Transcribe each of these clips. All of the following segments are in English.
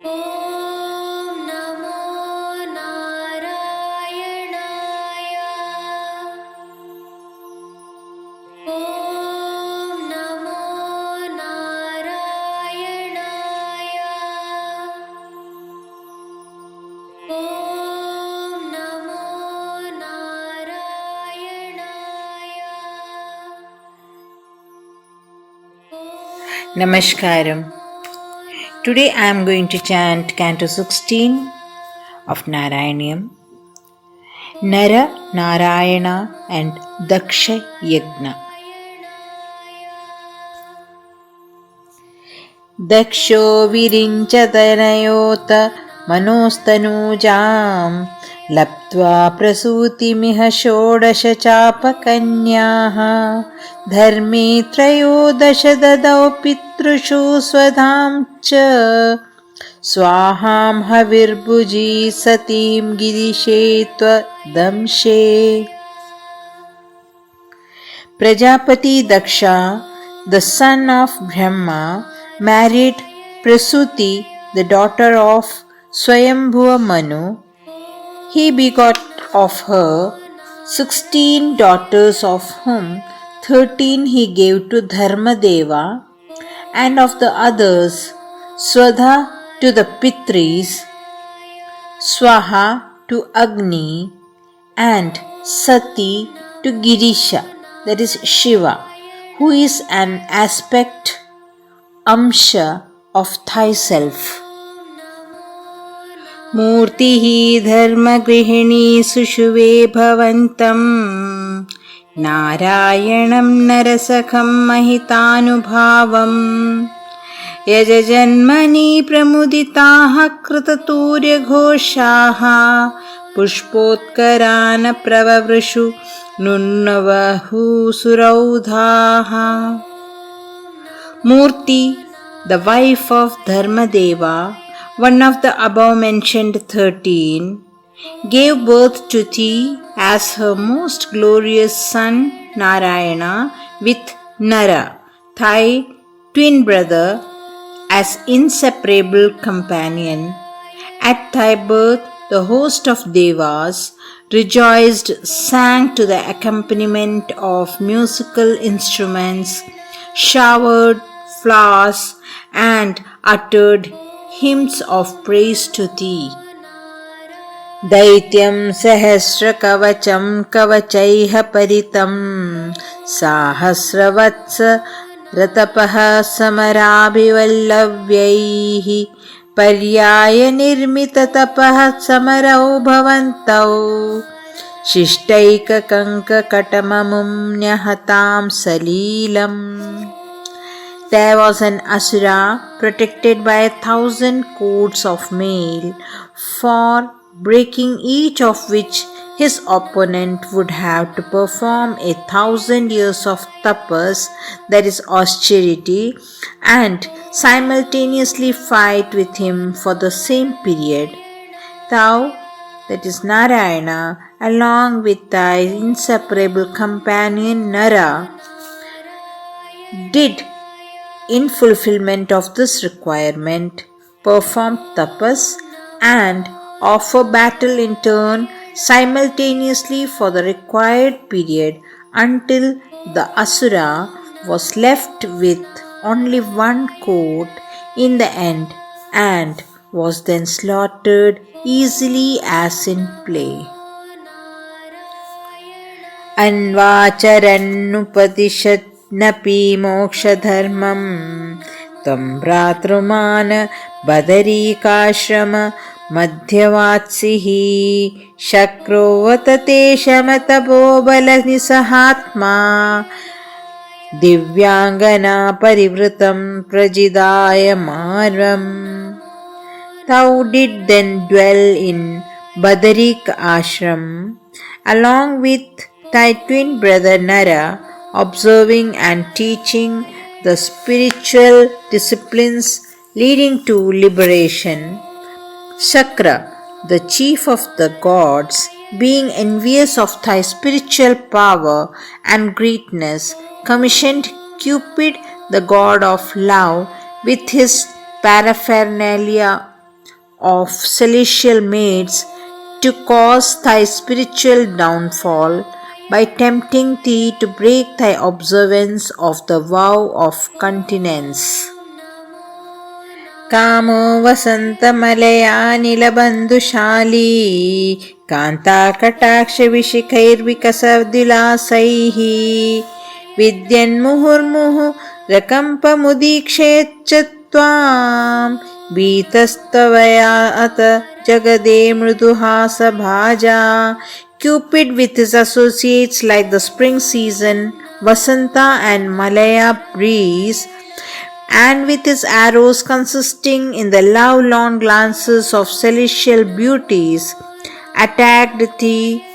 ॐ नमो नारायणाय। ॐ नमो नारायणाय। ॐ नमो नारायणाय। Namaskaram. Today I am going to chant Canto 16 of Narayaniam, Nara, Narayana and Daksha Yagna. Daksho virinchatanayota manostanujam laptva prasutimiha shodasha chapakanyāha dharme त्रयोदश ददौ पितृषु स्वधां च स्वाहां हविर्भुजी सतीं गिरिशे त्वदंशे. Prajapati Daksha, the son of Brahma, married Prasuti, the daughter of Swayambhuva Manu. He begot of her 16 daughters, of whom 13 he gave to Dharmadeva, and of the others Swadha to the Pitris, Swaha to Agni, and Sati to Girisha, that is Shiva, who is an aspect, amsha of thyself. Murtihi dharma grihini sushuve bhavantam Narayanam narasakham mahitanubhavam Yajajanmani pramuditaha kritaturya ghoshaha Pushpotkarana pravavrishu nunnavahu suraudhaha. Murti, the wife of Dharmadeva, one of the above-mentioned 13, gave birth to thee as her most glorious son Narayana with Nara, thy twin brother, as inseparable companion. At thy birth, the host of Devas rejoiced, sang to the accompaniment of musical instruments, showered flowers, and uttered hymns of praise to thee. Daityam sahasra kavacham kavachaiha paritam sahasravatsa ratapaha samarabhivallavyaihi paryaya nirmita tapaha samarau bhavantau shishtaika kanka katamamum nyahatam salilam. There was an asura protected by 1,000 coats of mail, for breaking each of which his opponent would have to perform 1,000 years of tapas, that is austerity, and simultaneously fight with him for the same period. Thou, that is Narayana, along with thy inseparable companion Nara, did, in fulfillment of this requirement, perform tapas and offer battle in turn simultaneously for the required period until the asura was left with only one coat in the end and was then slaughtered easily as in play. Anvacharannupadishat napi moksha dharmam tam bhratruman badarikashrama madhyavatsihi shakrovatate shamatabo balanisahatma divyangana parivritam prajidayamaram. Thou did then dwell in Badarik ashram along with thy twin brother Nara, observing and teaching the spiritual disciplines leading to liberation. Shakra, the chief of the gods, being envious of thy spiritual power and greatness, commissioned Cupid, the god of love, with his paraphernalia of celestial maids to cause thy spiritual downfall by tempting thee to break thy observance of the vow of continence. कामो वसन्तमलयानिलबन्धुशाली कान्ताकटाक्षविशिखैर्विकसद्विलासैः विद्यन्मुहुर्मुहुरकम्पमुदीक्षेच्च त्वां भीतस्त्वया अत जगदे मृदुहासभाजा. Cupid with his associates like the spring season, Vasanta and Malaya breeze, and with his arrows consisting in the love-lorn glances of celestial beauties, attacked thee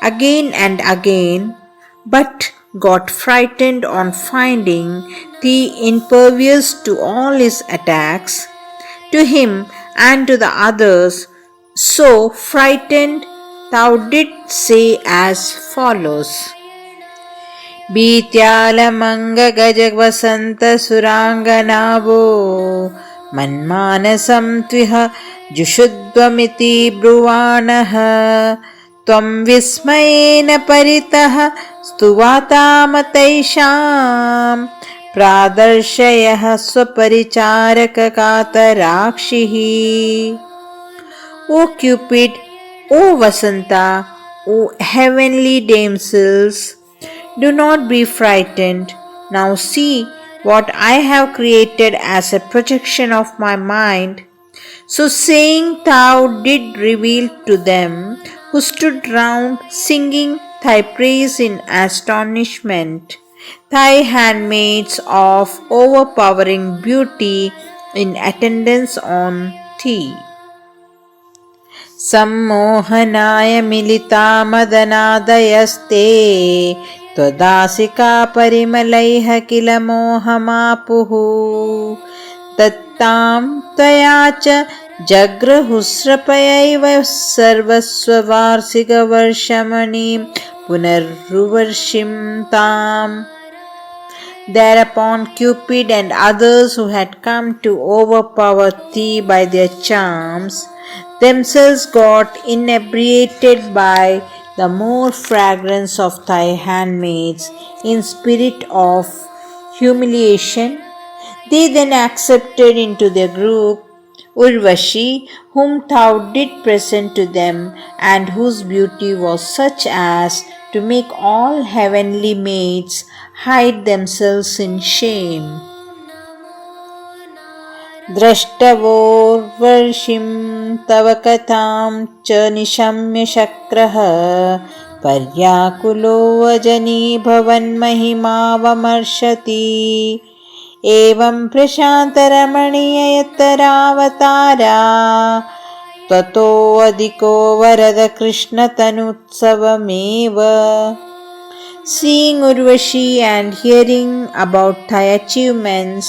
again and again, but got frightened on finding thee impervious to all his attacks. To him and to the others, so frightened, thou didst say as follows. भीत्यालमङ्गगजवसन्तसुराङ्गनावो मन्मानसं त्विह जुषुध्वमिति ब्रुवाणः त्वं विस्मयेन परितः स्तुवातामतैषां प्रादर्शयः स्वपरिचारककातराक्षिः. O Cupid, O Vasanta, O heavenly damsels, do not be frightened. Now see what I have created as a projection of my mind. So saying, thou did reveal to them who stood round singing thy praise in astonishment, thy handmaids of overpowering beauty in attendance on thee. सम्मोहनाय मिलिता मदनादयस्ते त्वदासिका परिमलैः किल मोहमापुः दत्तां त्वया च जग्रहुस्रपयैव सर्वस्ववार्षिकवर्षमणिं पुनरुवर्षिं ताम्. Thereupon Cupid and others who had come to overpower thee by their charms themselves got inebriated by the more fragrance of thy handmaids in spirit of humiliation. They then accepted into their group Urvashi, whom thou did present to them, and whose beauty was such as to make all heavenly maids hide themselves in shame. द्रष्टवोर्वर्षिं तव कथां च निशम्य शक्रः पर्याकुलो वजनीभवन्महिमावमर्शति एवं प्रशान्तरमणीयतरावतारा ततोऽधिको वरद कृष्णतनुत्सवमेव. Seeing Urvashi and hearing about thy achievements,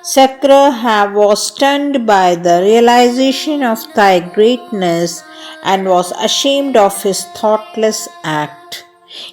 Sakra was stunned by the realization of thy greatness and was ashamed of his thoughtless act.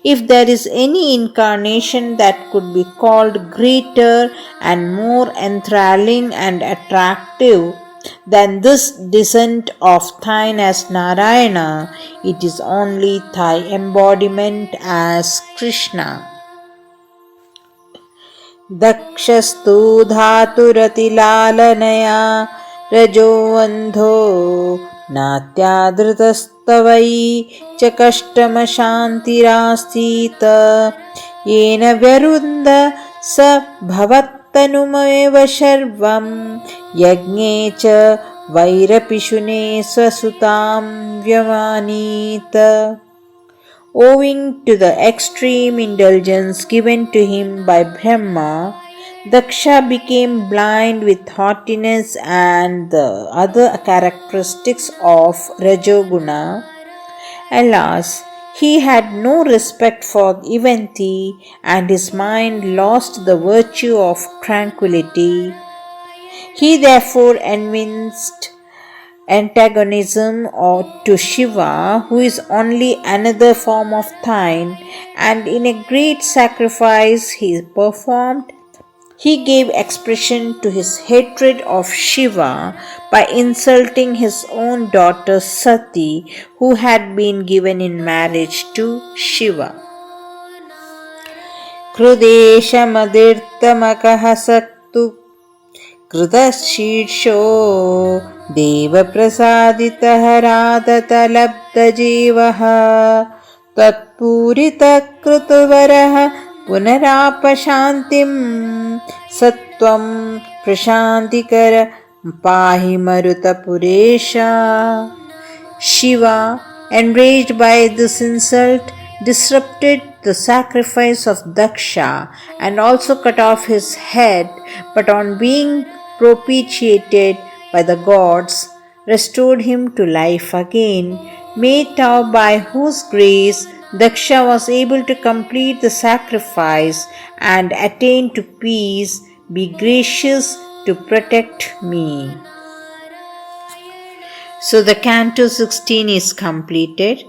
If there is any incarnation that could be called greater and more enthralling and attractive than this descent of thine as Narayana, it is only thy embodiment as Krishna. दक्षस्तु धातुरतिलालनया रजोऽन्धो नात्यादृतस्तवयि च कष्टमशान्तिरासीत् येन व्यरुन्ध स भवत्तनुमेव शर्वं यज्ञे च वैरपिशुने स्वसुतां व्यमानीत. Owing to the extreme indulgence given to him by Brahma, Daksha became blind with haughtiness and the other characteristics of Rajoguna. Alas, he had no respect for Evanti, and his mind lost the virtue of tranquility. He therefore evinced antagonism to Shiva, who is only another form of thine, and in a great sacrifice he performed He gave expression to his hatred of Shiva by insulting his own daughter Sati, who had been given in marriage to Shiva. Krudeshamadhirtamakaha saktu कृतशीर्षो देवप्रसादितः राधतलब्धजीवः तत्पूरितकृतवरः पुनरापशान्तिं सत्वं प्रशान्तिकर पाहि मरुतपुरेश. Shiva, enraged by this insult, disrupted the sacrifice of Daksha and also cut off his head, but on being propitiated by the gods, restored him to life again. May Tau, by whose grace Daksha was able to complete the sacrifice and attain to peace, be gracious to protect me. So the Canto 16 is completed.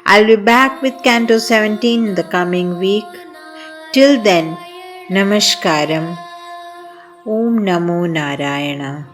I'll be back with Canto 17 in the coming week. Till then, Namaskaram. Om Namo Narayana.